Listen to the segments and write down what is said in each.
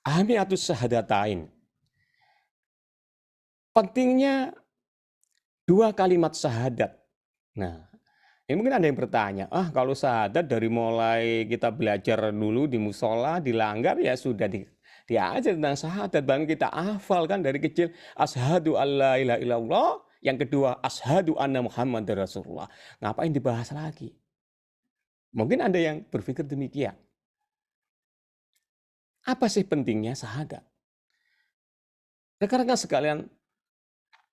Ahamiyatus syahadatain. Pentingnya dua kalimat syahadat. Nah, ini mungkin ada yang bertanya, kalau syahadat dari mulai kita belajar dulu di musola, dilanggar ya sudah diajar tentang syahadat, bahkan kita hafal kan dari kecil, asyhadu alla ilaha illallah, yang kedua asyhadu anna Muhammadar Rasulullah. Ngapain dibahas lagi? Mungkin ada yang berpikir demikian. Apa sih pentingnya syahadat? Rekan-rekan sekalian,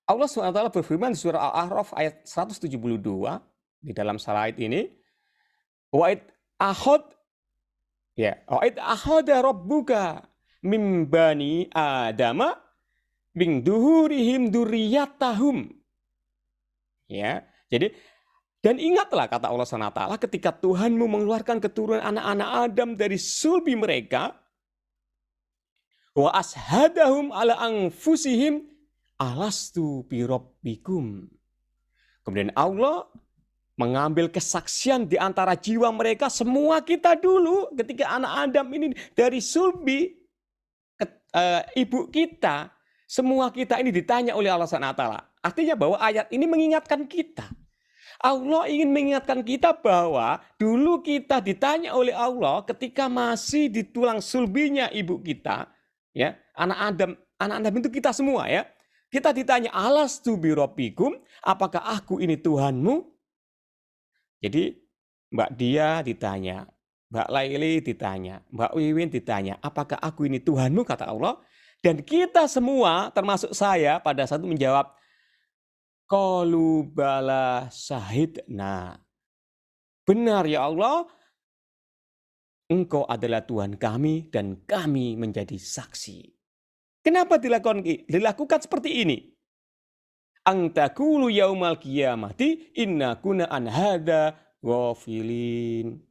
Allah SWT berfirman di surah Al-A'raf ayat 172 di dalam slide ini, wa'id ahad ya, wa'id ahada rabbuka mim bani adama min duhurihim dzurriyyatahum. Ya, jadi dan ingatlah kata Allah SWT ketika Tuhanmu mengeluarkan keturunan anak-anak Adam dari sulbi mereka, wa ashadahum ala anfusihim alastu birabbikum. Kemudian Allah mengambil kesaksian di antara jiwa mereka, semua kita dulu ketika anak Adam ini dari sulbi ibu kita, semua kita ini ditanya oleh Allah SWT. Artinya bahwa ayat ini mengingatkan kita. Allah ingin mengingatkan kita bahwa dulu kita ditanya oleh Allah ketika masih di tulang sulbinya ibu kita, ya, anak Adam itu kita semua ya. Kita ditanya, alastu birabbikum, apakah aku ini Tuhanmu? Jadi Mbak Dia ditanya, Mbak Laili ditanya, Mbak Wiwin ditanya, apakah aku ini Tuhanmu, kata Allah. Dan kita semua termasuk saya pada saat itu menjawab, qalu bala syahidna. Benar ya Allah, Engkau adalah Tuhan kami dan kami menjadi saksi. Kenapa dilakukan seperti ini? Ang taqulu yaumal qiyamati inna kunna an hadza ghafilin.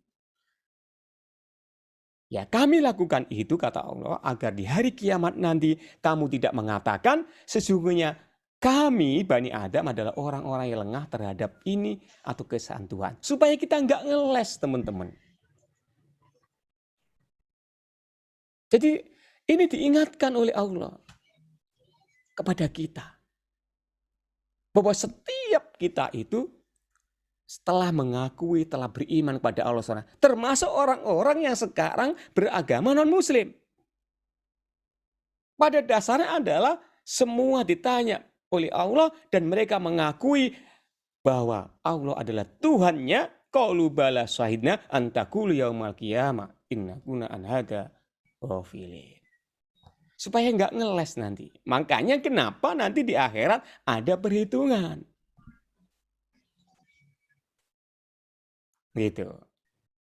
Ya, kami lakukan itu, kata Allah, agar di hari kiamat nanti kamu tidak mengatakan sesungguhnya kami Bani Adam adalah orang-orang yang lengah terhadap ini atau keesaan Tuhan. Supaya kita nggak ngeles, teman-teman. Jadi ini diingatkan oleh Allah kepada kita. Bahwa setiap kita itu setelah mengakui, telah beriman kepada Allah SWT, termasuk orang-orang yang sekarang beragama non-muslim. Pada dasarnya adalah semua ditanya oleh Allah dan mereka mengakui bahwa Allah adalah Tuhannya. Qalu bala syahidna an taqulu yaumal qiyamah inna kunna an hadza ghafilin. Supaya nggak ngeles nanti. Makanya kenapa nanti di akhirat ada perhitungan. Gitu.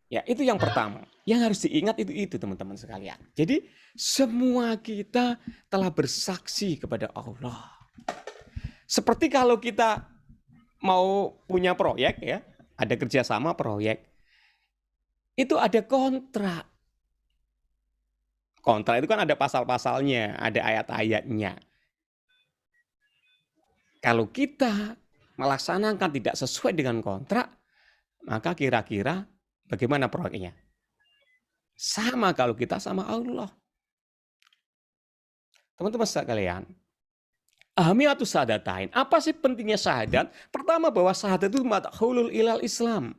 Ya, itu yang pertama. Yang harus diingat itu teman-teman sekalian. Jadi semua kita telah bersaksi kepada Allah. Seperti kalau kita mau punya proyek ya, ada kerjasama proyek, itu ada kontrak. Kontrak itu kan ada pasal-pasalnya, ada ayat-ayatnya. Kalau kita melaksanakan tidak sesuai dengan kontrak, maka kira-kira bagaimana proyeknya? Sama kalau kita sama Allah. Teman-teman sekalian, ahamiyatus syahadatain. Apa sih pentingnya syahadat? Pertama, bahwa syahadat itu madkhulul ilal Islam.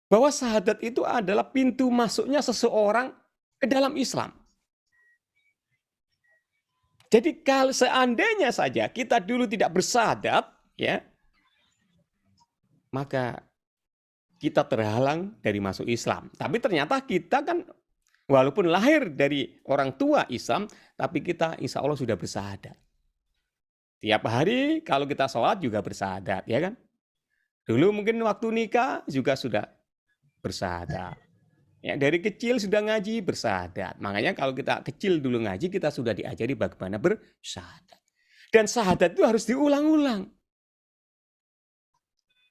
Bahwa syahadat itu adalah pintu masuknya seseorang ke dalam Islam. Jadi kalau seandainya saja kita dulu tidak bersyahadat, ya, maka kita terhalang dari masuk Islam. Tapi ternyata kita kan walaupun lahir dari orang tua Islam, tapi kita insya Allah sudah bersyahadat. Tiap hari kalau kita sholat juga bersyahadat, ya kan? Dulu mungkin waktu nikah juga sudah bersyahadat. Ya, dari kecil sudah ngaji bersyahadat. Makanya kalau kita kecil dulu ngaji, kita sudah diajari bagaimana bersyahadat. Dan syahadat itu harus diulang-ulang.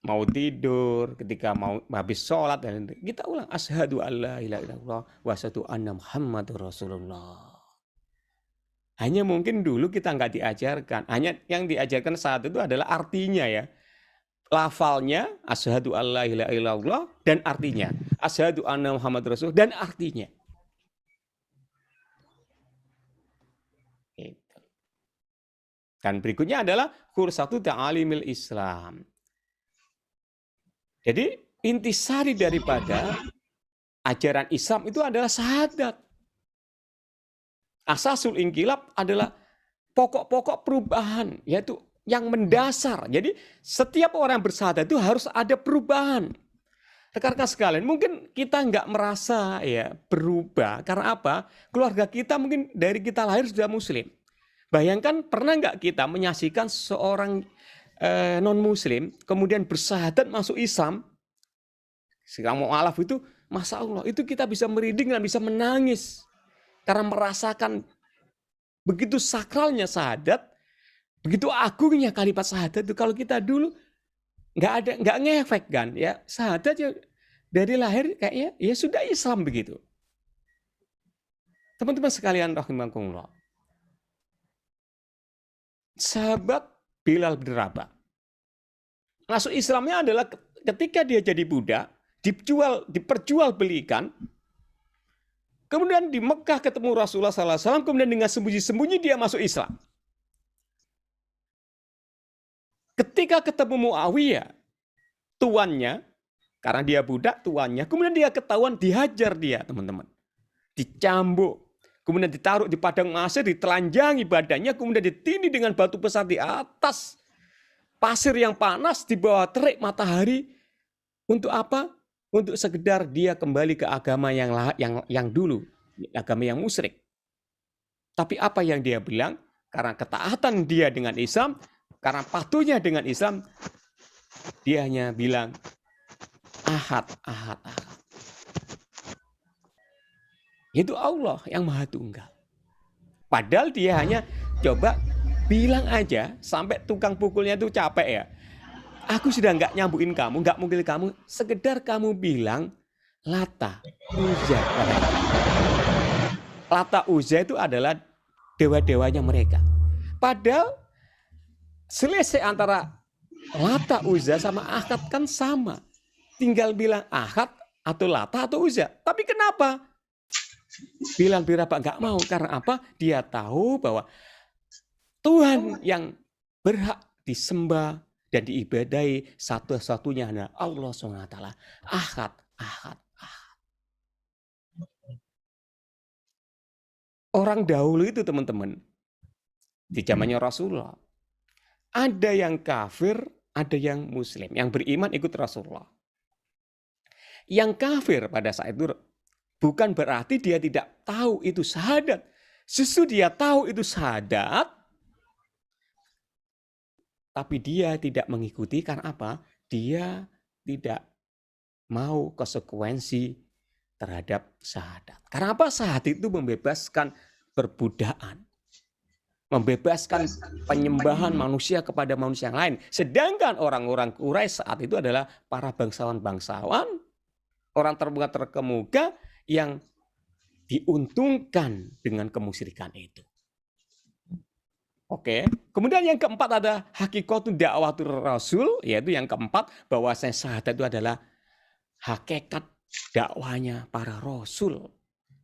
Mau tidur, ketika mau habis sholat, dan kita ulang. Asyhadu alla ilaha illallah wa asyhadu anna Muhammadur Rasulullah. Hanya mungkin dulu kita nggak diajarkan. Hanya yang diajarkan saat itu adalah artinya ya. Lafalnya, asyhadu alla ilaha illallah, dan artinya. Asyhadu anna Muhammadur Rasulullah, dan artinya. Dan berikutnya adalah kursatu ta'alimil Islam. Jadi intisari daripada ajaran Islam itu adalah syahadat. Asasul inqilab adalah pokok-pokok perubahan, yaitu yang mendasar. Jadi setiap orang bersyahadat itu harus ada perubahan. Rekan-rekan sekalian, mungkin kita nggak merasa ya berubah. Karena apa? Keluarga kita mungkin dari kita lahir sudah muslim. Bayangkan pernah nggak kita menyaksikan seorang non-muslim kemudian bersyahadat masuk Islam. Sekarang mu'alaf itu, Masya Allah, itu kita bisa merinding dan bisa menangis. Karena merasakan begitu sakralnya syahadat, begitu agungnya kalimat syahadat itu. Kalau kita dulu nggak ngefek kan, ya syahadat ya dari lahir kayaknya ya sudah Islam begitu. Teman-teman sekalian rahimakumullah. Sahabat Bilal bin Rabah masuk Islamnya adalah ketika dia jadi budak, diperjualbelikan, kemudian di Mekah ketemu Rasulullah SAW, kemudian dengan sembunyi-sembunyi dia masuk Islam. Ketika ketemu Muawiyah, tuannya, karena dia budak, tuannya, kemudian dia ketahuan dihajar dia, teman-teman. Dicambuk. Kemudian ditaruh di padang pasir, ditelanjangi badannya, kemudian ditindih dengan batu besar di atas pasir yang panas, di bawah terik matahari. Untuk apa? Untuk sekedar dia kembali ke agama yang dulu, agama yang musyrik. Tapi apa yang dia bilang? Karena ketaatan dia dengan Islam, karena patuhnya dengan Islam, dia hanya bilang, ahad, ahad, ahad. Itu Allah yang Maha Tunggal. Padahal dia hanya coba bilang aja, sampai tukang pukulnya itu capek ya. Aku sudah nggak nyambuin kamu, nggak mungkin kamu, sekedar kamu bilang Lata, Uzza. Lata, Uzza itu adalah dewa-dewanya mereka. Padahal selisih antara Lata, Uzza sama Ahad kan sama. Tinggal bilang Ahad atau Lata atau Uzza. Tapi kenapa Bilal bin Rabah nggak mau? Karena apa? Dia tahu bahwa Tuhan yang berhak disembah dan diibadahi satu-satunya adalah Allah SWT. Ahad, ahad, ahad. Orang dahulu itu teman-teman, di zamannya Rasulullah, ada yang kafir, ada yang muslim. Yang beriman ikut Rasulullah. Yang kafir pada saat itu bukan berarti dia tidak tahu itu syahadat. Justru dia tahu itu syahadat, tapi dia tidak mengikuti karena apa? Dia tidak mau konsekuensi terhadap syahadat. Karena apa? Syahadat itu membebaskan perbudakan. Membebaskan penyembahan manusia kepada manusia yang lain. Sedangkan orang-orang Quraisy saat itu adalah para bangsawan-bangsawan, orang terkemuka yang diuntungkan dengan kemusyrikan itu. Oke. Kemudian yang keempat ada hakikatul dakwatul rasul, yaitu yang keempat bahwa syahadat itu adalah hakikat dakwanya para rasul.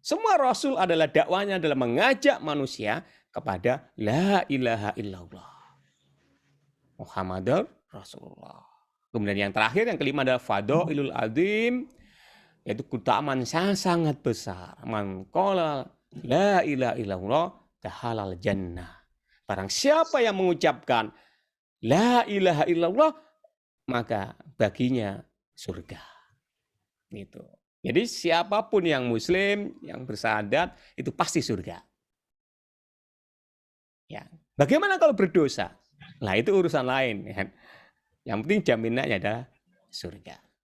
Semua rasul adalah dakwanya adalah mengajak manusia kepada la ilaha illallah Muhammadur Rasulullah. Kemudian yang terakhir, yang kelima adalah fadailul azim, yaitu keutamaan sangat besar. Man qala la ilaha illallah dahalal jannah. Barang siapa yang mengucapkan la ilaha illallah, maka baginya surga. Gitu. Jadi siapapun yang muslim, yang bersyahadat, itu pasti surga. Ya. Bagaimana kalau berdosa? Nah itu urusan lain. Yang penting jaminannya adalah surga.